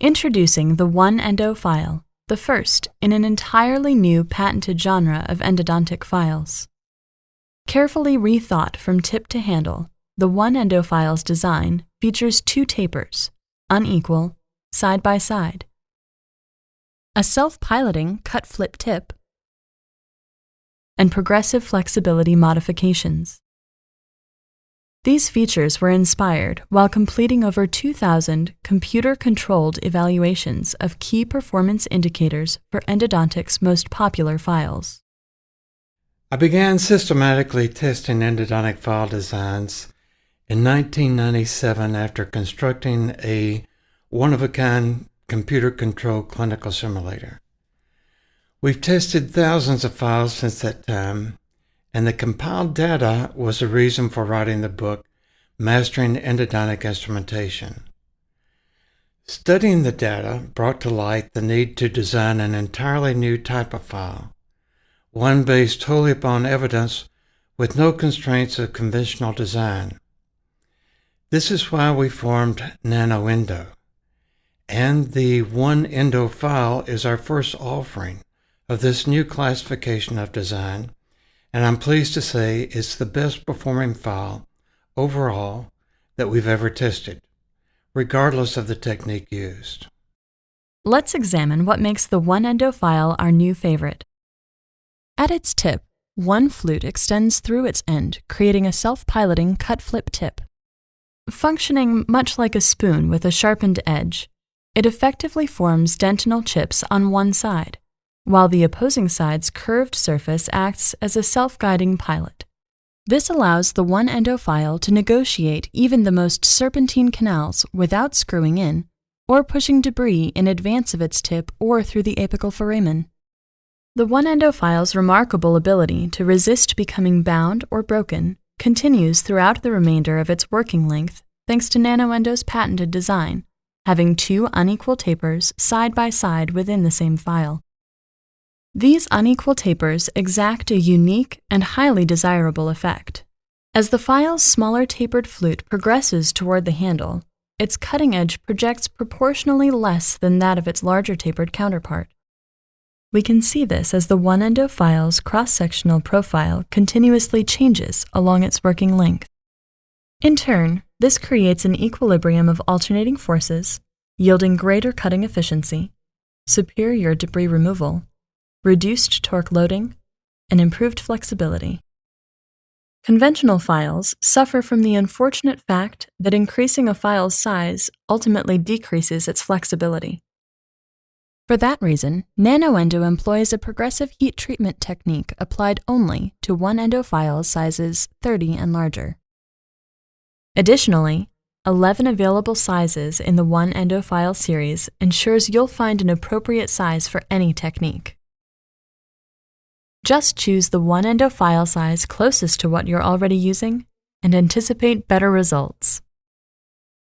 Introducing the One Endo File, the first in an entirely new patented genre of endodontic files. Carefully rethought from tip to handle, the One Endo File's design features two tapers, unequal, side by side, a self-piloting cut-flip tip, and progressive flexibility modifications. These features were inspired while completing over 2,000 computer-controlled evaluations of key performance indicators for Endodontic's most popular files. I began systematically testing endodontic file designs in 1997 after constructing a one-of-a-kind computer-controlled clinical simulator. We've tested thousands of files since that time, and the compiled data was the reason for writing the book, Mastering Endodontic Instrumentation. Studying the data brought to light the need to design an entirely new type of file, one based wholly upon evidence with no constraints of conventional design. This is why we formed NanoEndo, and the One Endo File is our first offering of this new classification of design, and I'm pleased to say it's the best performing file overall that we've ever tested, regardless of the technique used. Let's examine what makes the One Endo File our new favorite. At its tip, one flute extends through its end, creating a self-piloting cut-flip tip. Functioning much like a spoon with a sharpened edge, it effectively forms dentinal chips on one side, while the opposing side's curved surface acts as a self-guiding pilot. This allows the One Endo File to negotiate even the most serpentine canals without screwing in or pushing debris in advance of its tip or through the apical foramen. The One Endo File's remarkable ability to resist becoming bound or broken continues throughout the remainder of its working length thanks to NanoEndo's patented design, having two unequal tapers side by side within the same file. These unequal tapers exact a unique and highly desirable effect. As the file's smaller tapered flute progresses toward the handle, its cutting edge projects proportionally less than that of its larger tapered counterpart. We can see this as the One Endo File's cross-sectional profile continuously changes along its working length. In turn, this creates an equilibrium of alternating forces, yielding greater cutting efficiency, superior debris removal, reduced torque loading, and improved flexibility. Conventional files suffer from the unfortunate fact that increasing a file's size ultimately decreases its flexibility. For that reason, NanoEndo employs a progressive heat treatment technique applied only to One Endo files sizes 30 and larger. Additionally, 11 available sizes in the One Endo File series ensures you'll find an appropriate size for any technique. Just choose the One Endo file size closest to what you're already using and anticipate better results.